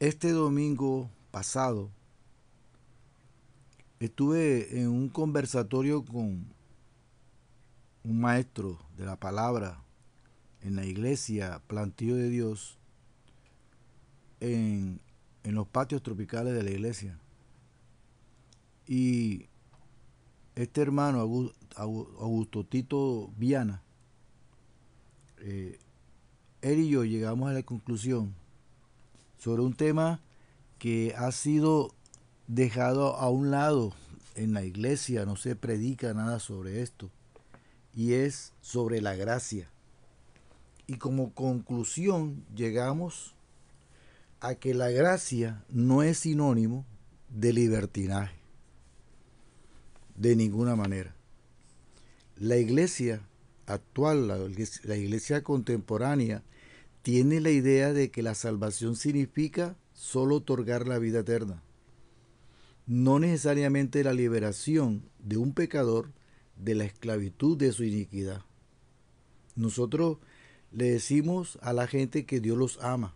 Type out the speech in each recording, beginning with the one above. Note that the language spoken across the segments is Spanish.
Este domingo pasado estuve en un conversatorio con un maestro de la palabra en la iglesia Plantío de Dios en los patios tropicales de la iglesia. Y este hermano Augusto Tito Viana, eh, él y yo llegamos a la conclusión sobre un tema que ha sido dejado a un lado en la iglesia, no se predica nada sobre esto, y es sobre la gracia. Y como conclusión llegamos a que la gracia no es sinónimo de libertinaje, de ninguna manera. La iglesia actual, la iglesia contemporánea, tiene la idea de que la salvación significa solo otorgar la vida eterna, no necesariamente la liberación de un pecador de la esclavitud de su iniquidad. Nosotros le decimos a la gente que Dios los ama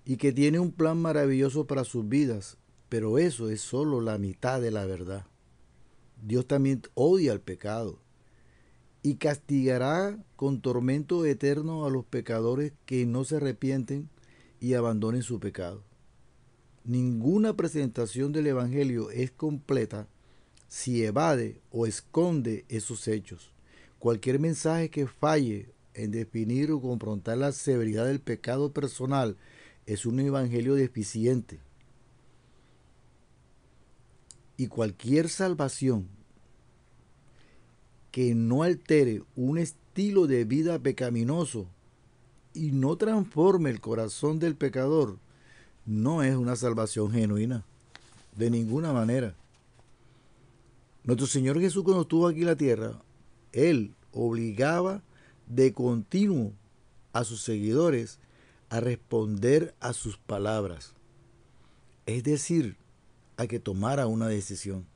y que tiene un plan maravilloso para sus vidas, pero eso es solo la mitad de la verdad. Dios también odia el pecado y castigará con tormento eterno a los pecadores que no se arrepienten y abandonen su pecado. Ninguna presentación del Evangelio es completa si evade o esconde esos hechos. Cualquier mensaje que falle en definir o confrontar la severidad del pecado personal es un evangelio deficiente. Y cualquier salvación que no altere un estilo de vida pecaminoso y no transforme el corazón del pecador no es una salvación genuina, de ninguna manera. Nuestro Señor Jesús, cuando estuvo aquí en la tierra, Él obligaba de continuo a sus seguidores a responder a sus palabras, es decir, a que tomara una decisión.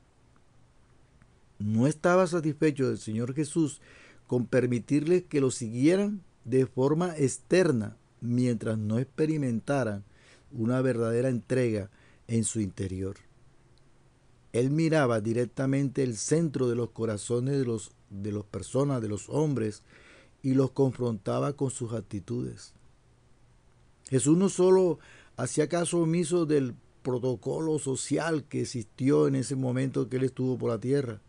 No estaba satisfecho el Señor Jesús con permitirles que lo siguieran de forma externa mientras no experimentaran una verdadera entrega en su interior. Él miraba directamente el centro de los corazones de las personas, de los hombres, y los confrontaba con sus actitudes. Jesús no solo hacía caso omiso del protocolo social que existió en ese momento que Él estuvo por la tierra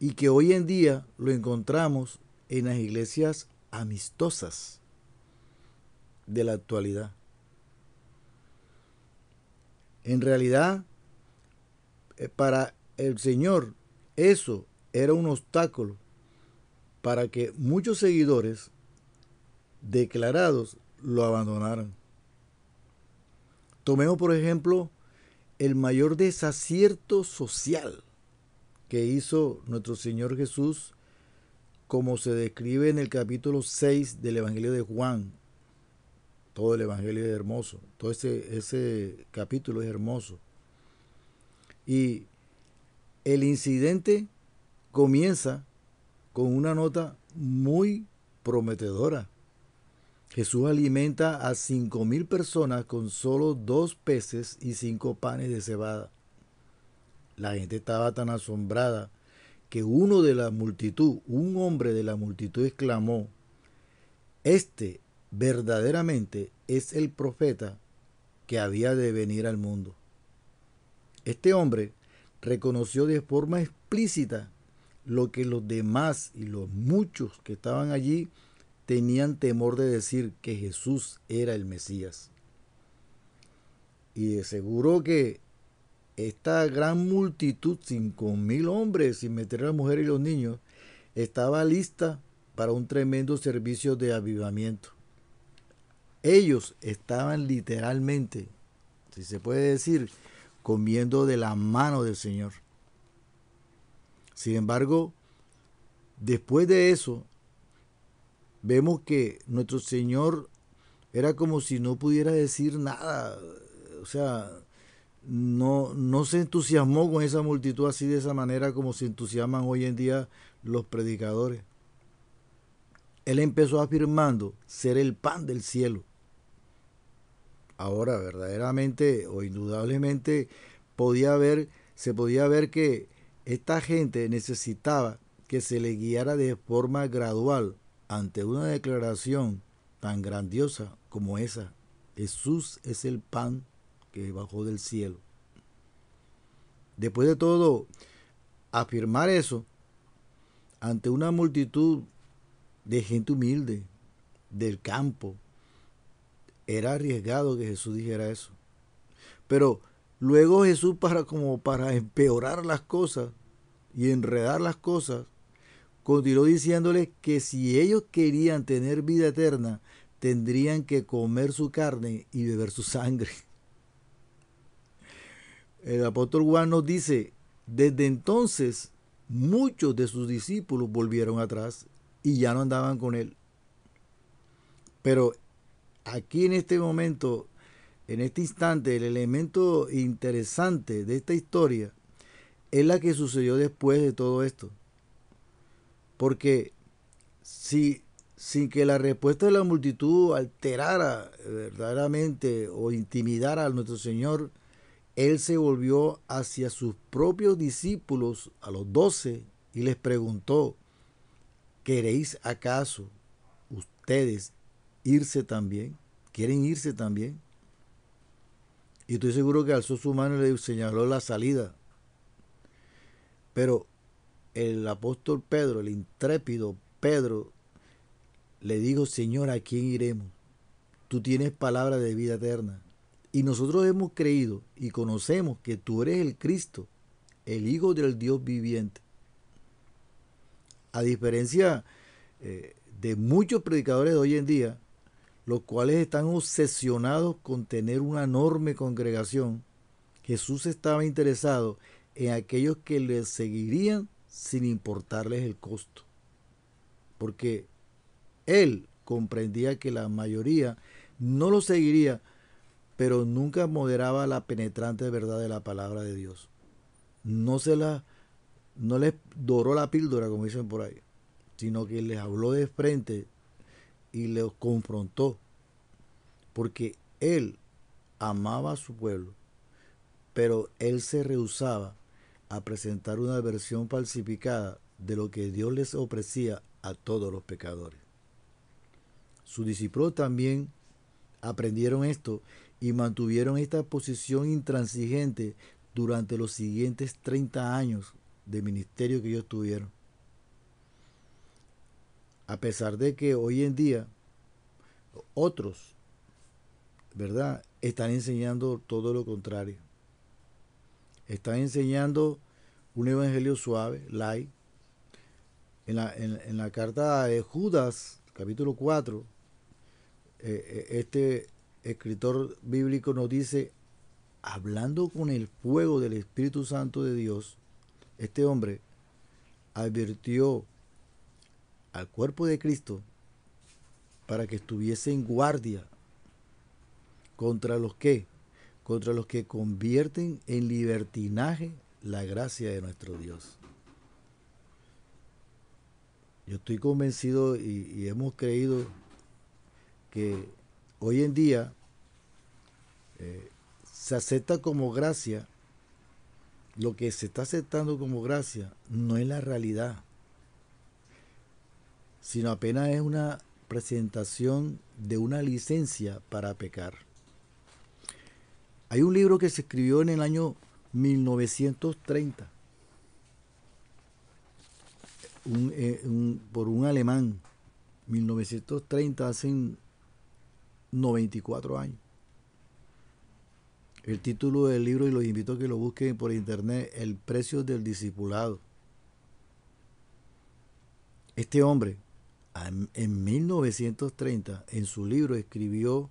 y que hoy en día lo encontramos en las iglesias amistosas de la actualidad. En realidad, para el Señor, eso era un obstáculo para que muchos seguidores declarados lo abandonaran. Tomemos, por ejemplo, el mayor desacierto social que hizo nuestro Señor Jesús, como se describe en el capítulo 6 del Evangelio de Juan. Todo el Evangelio es hermoso, todo ese capítulo es hermoso. Y el incidente comienza con una nota muy prometedora. Jesús alimenta a 5,000 personas con solo 2 peces y 5 panes de cebada. La gente estaba tan asombrada que uno de la multitud, un hombre de la multitud exclamó: este verdaderamente es el profeta que había de venir al mundo. Este hombre reconoció de forma explícita lo que los demás y los muchos que estaban allí tenían temor de decir, que Jesús era el Mesías. Y de seguro que esta gran multitud, 5,000 hombres, sin meter a las mujeres y los niños, estaba lista para un tremendo servicio de avivamiento. Ellos estaban literalmente, si se puede decir, comiendo de la mano del Señor. Sin embargo, después de eso, vemos que nuestro Señor era como si no pudiera decir nada. O sea, no se entusiasmó con esa multitud así de esa manera como se entusiasman hoy en día los predicadores. Él empezó afirmando ser el pan del cielo. Ahora, verdaderamente o indudablemente se podía ver que esta gente necesitaba que se le guiara de forma gradual ante una declaración tan grandiosa como esa. Jesús es el pan que bajó del cielo. Después de todo, afirmar eso ante una multitud de gente humilde, del campo, era arriesgado que Jesús dijera eso. Pero luego Jesús, para empeorar las cosas y enredar las cosas, continuó diciéndoles que si ellos querían tener vida eterna, tendrían que comer su carne y beber su sangre. El apóstol Juan nos dice, desde entonces muchos de sus discípulos volvieron atrás y ya no andaban con él. Pero aquí en este momento, en este instante, el elemento interesante de esta historia es la que sucedió después de todo esto. Porque sin que la respuesta de la multitud alterara verdaderamente o intimidara a nuestro Señor, Él se volvió hacia sus propios discípulos, a los 12, y les preguntó, ¿queréis acaso ustedes irse también? ¿Quieren irse también? Y estoy seguro que alzó su mano y le señaló la salida. Pero el apóstol Pedro, el intrépido Pedro, le dijo, Señor, ¿a quién iremos? Tú tienes palabra de vida eterna. Y nosotros hemos creído y conocemos que tú eres el Cristo, el Hijo del Dios viviente. A diferencia de muchos predicadores de hoy en día, los cuales están obsesionados con tener una enorme congregación, Jesús estaba interesado en aquellos que le seguirían sin importarles el costo. Porque Él comprendía que la mayoría no lo seguiría, pero nunca moderaba la penetrante verdad de la palabra de Dios. No les doró la píldora, como dicen por ahí, sino que les habló de frente y los confrontó, porque Él amaba a su pueblo, pero Él se rehusaba a presentar una versión falsificada de lo que Dios les ofrecía a todos los pecadores. Sus discípulos también aprendieron esto y mantuvieron esta posición intransigente durante los siguientes 30 años de ministerio que ellos tuvieron. A pesar de que hoy en día otros, ¿verdad?, están enseñando todo lo contrario. Están enseñando un evangelio suave, light. En la carta de Judas, capítulo 4, este escritor bíblico nos dice, hablando con el fuego del Espíritu Santo de Dios, este hombre advirtió al cuerpo de Cristo para que estuviese en guardia contra los que convierten en libertinaje la gracia de nuestro Dios. Yo estoy convencido y hemos creído que hoy en día se acepta como gracia, lo que se está aceptando como gracia no es la realidad, sino apenas es una presentación de una licencia para pecar. Hay un libro que se escribió en el año 1930 por un alemán, 1930, hace 94 años. El título del libro, y los invito a que lo busquen por internet, El precio del discipulado. Este hombre, en 1930, en su libro escribió,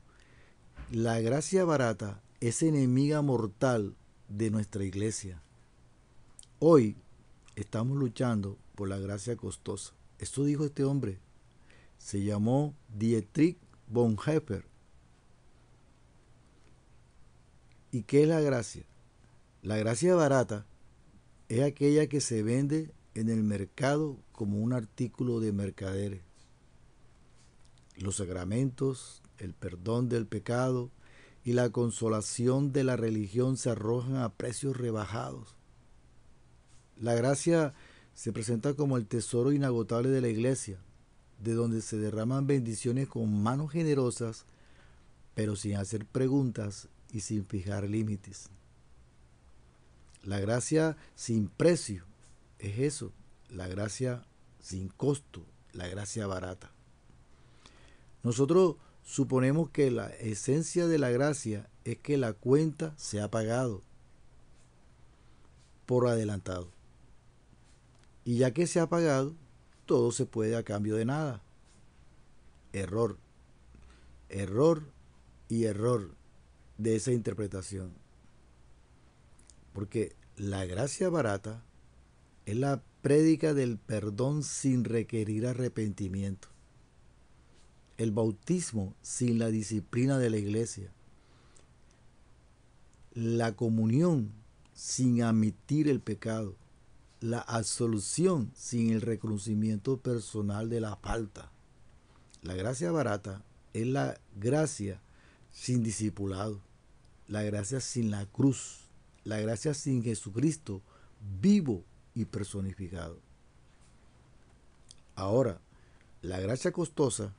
la gracia barata es enemiga mortal de nuestra iglesia. Hoy estamos luchando por la gracia costosa. Esto dijo este hombre. Se llamó Dietrich Bonhoeffer. ¿Y qué es la gracia? La gracia barata es aquella que se vende en el mercado como un artículo de mercaderes. Los sacramentos, el perdón del pecado y la consolación de la religión se arrojan a precios rebajados. La gracia se presenta como el tesoro inagotable de la iglesia, de donde se derraman bendiciones con manos generosas, pero sin hacer preguntas y sin fijar límites. La gracia sin precio es eso, la gracia sin costo, la gracia barata. Nosotros suponemos que la esencia de la gracia es que la cuenta se ha pagado por adelantado. Y ya que se ha pagado, todo se puede a cambio de nada. Error, error y error de esa interpretación. Porque la gracia barata es la prédica del perdón sin requerir arrepentimiento. El bautismo sin la disciplina de la iglesia. La comunión sin admitir el pecado. La absolución sin el reconocimiento personal de la falta. La gracia barata es la gracia sin discipulado, la gracia sin la cruz, la gracia sin Jesucristo vivo y personificado. Ahora, la gracia costosa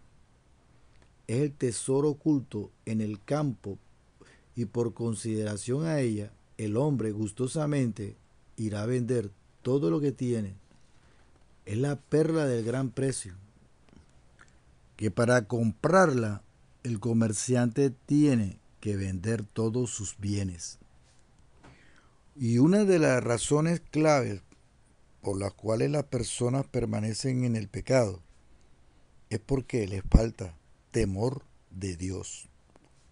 es el tesoro oculto en el campo y por consideración a ella, el hombre gustosamente irá a vender todo lo que tiene. Es la perla del gran precio, que para comprarla el comerciante tiene que vender todos sus bienes. Y una de las razones claves por las cuales las personas permanecen en el pecado es porque les falta temor de Dios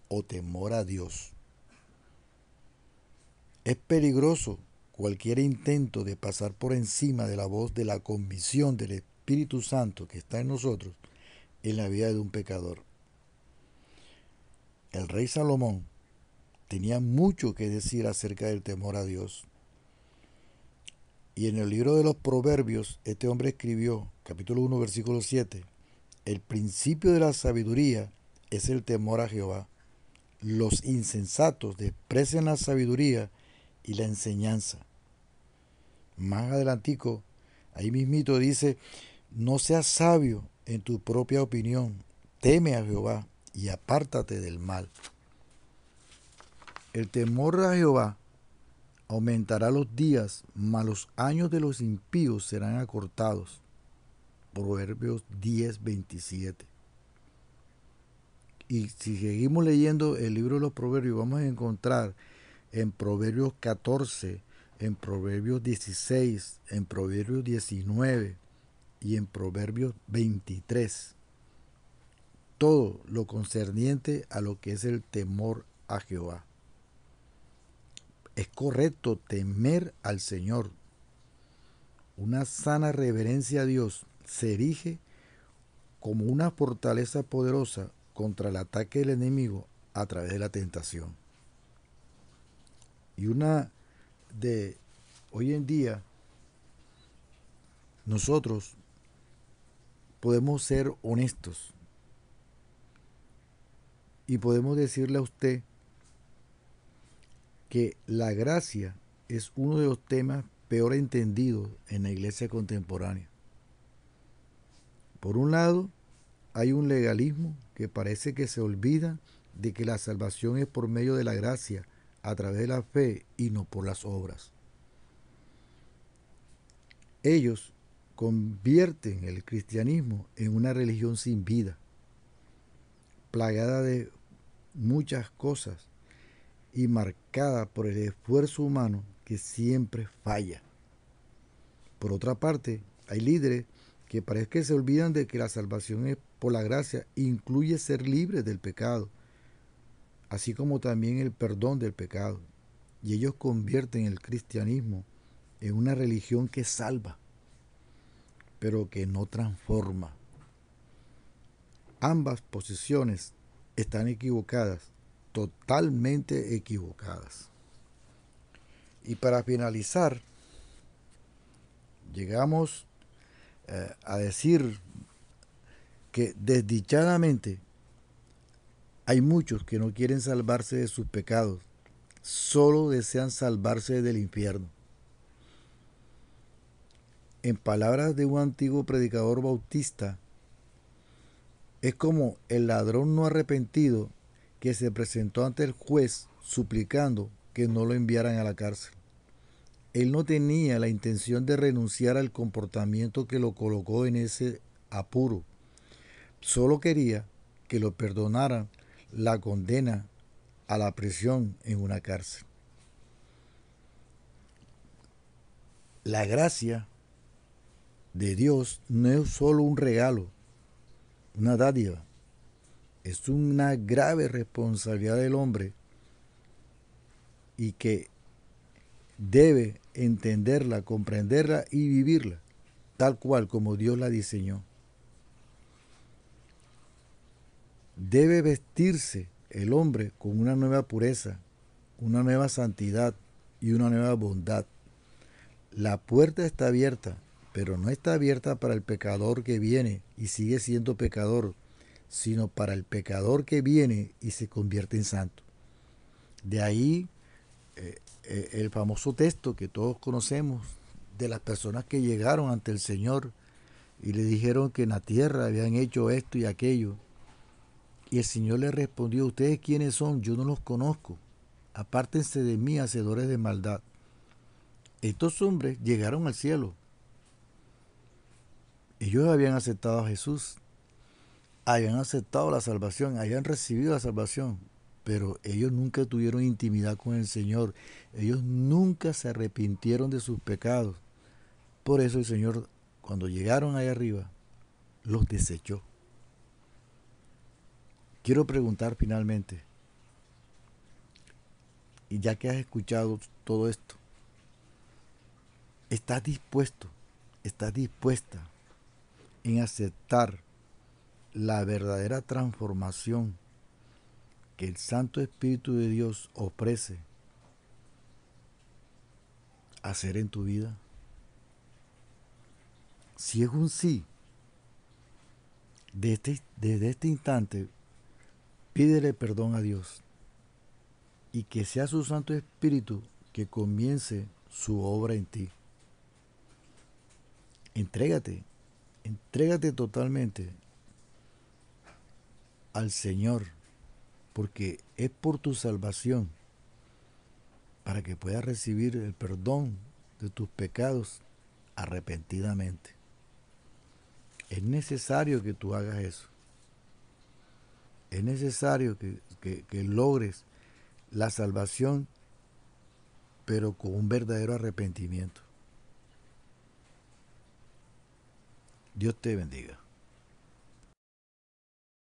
o temor a Dios. Es peligroso cualquier intento de pasar por encima de la voz de la convicción del Espíritu Santo que está en nosotros en la vida de un pecador. El rey Salomón tenía mucho que decir acerca del temor a Dios. Y en el libro de los Proverbios, este hombre escribió, capítulo 1, versículo 7, el principio de la sabiduría es el temor a Jehová. Los insensatos desprecian la sabiduría y la enseñanza. Más adelantico, ahí mismito dice, no seas sabio en tu propia opinión, teme a Jehová y apártate del mal. El temor a Jehová aumentará los días, mas los años de los impíos serán acortados. Proverbios 10:27. Y si seguimos leyendo el libro de los Proverbios, vamos a encontrar en Proverbios 14, en Proverbios 16, en Proverbios 19 y en Proverbios 23. Todo lo concerniente a lo que es el temor a Jehová. Es correcto temer al Señor. Una sana reverencia a Dios se erige como una fortaleza poderosa contra el ataque del enemigo a través de la tentación. Y una de hoy en día, nosotros podemos ser honestos y podemos decirle a usted que la gracia es uno de los temas peor entendidos en la iglesia contemporánea. Por un lado, hay un legalismo que parece que se olvida de que la salvación es por medio de la gracia, a través de la fe y no por las obras. Ellos convierten el cristianismo en una religión sin vida, plagada de muchas cosas y marcada por el esfuerzo humano que siempre falla. Por otra parte, hay líderes que parece que se olvidan de que la salvación es por la gracia, incluye ser libres del pecado, así como también el perdón del pecado. Y ellos convierten el cristianismo en una religión que salva, pero que no transforma. Ambas posiciones están equivocadas, totalmente equivocadas. Y para finalizar, llegamos a decir que desdichadamente Hay muchos que no quieren salvarse de sus pecados, solo desean salvarse del infierno. En palabras de un antiguo predicador bautista, es como el ladrón no arrepentido que se presentó ante el juez suplicando que no lo enviaran a la cárcel. Él no tenía la intención de renunciar al comportamiento que lo colocó en ese apuro. Solo quería que lo perdonaran la condena a la prisión en una cárcel. La gracia de Dios no es solo un regalo, una dádiva. Es una grave responsabilidad del hombre y que debe entenderla, comprenderla y vivirla, tal cual como Dios la diseñó. Debe vestirse el hombre con una nueva pureza, una nueva santidad y una nueva bondad. La puerta está abierta, pero no está abierta para el pecador que viene y sigue siendo pecador, sino para el pecador que viene y se convierte en santo. De ahí el famoso texto que todos conocemos de las personas que llegaron ante el Señor y le dijeron que en la tierra habían hecho esto y aquello. Y el Señor le respondió: ¿ustedes quiénes son? Yo no los conozco. Apártense de mí, hacedores de maldad. Estos hombres llegaron al cielo. Ellos habían aceptado a Jesús, habían aceptado la salvación, habían recibido la salvación, pero ellos nunca tuvieron intimidad con el Señor. Ellos nunca se arrepintieron de sus pecados. Por eso el Señor, cuando llegaron allá arriba, los desechó. Quiero preguntar finalmente, y ya que has escuchado todo esto, ¿estás dispuesto, estás dispuesta en aceptar la verdadera transformación que el Santo Espíritu de Dios ofrece hacer en tu vida? Si es un sí, desde este instante, pídele perdón a Dios y que sea su Santo Espíritu que comience su obra en ti. Entrégate, entrégate totalmente al Señor, porque es por tu salvación, para que puedas recibir el perdón de tus pecados arrepentidamente. Es necesario que tú hagas eso. Es necesario que logres la salvación, pero con un verdadero arrepentimiento. Dios te bendiga.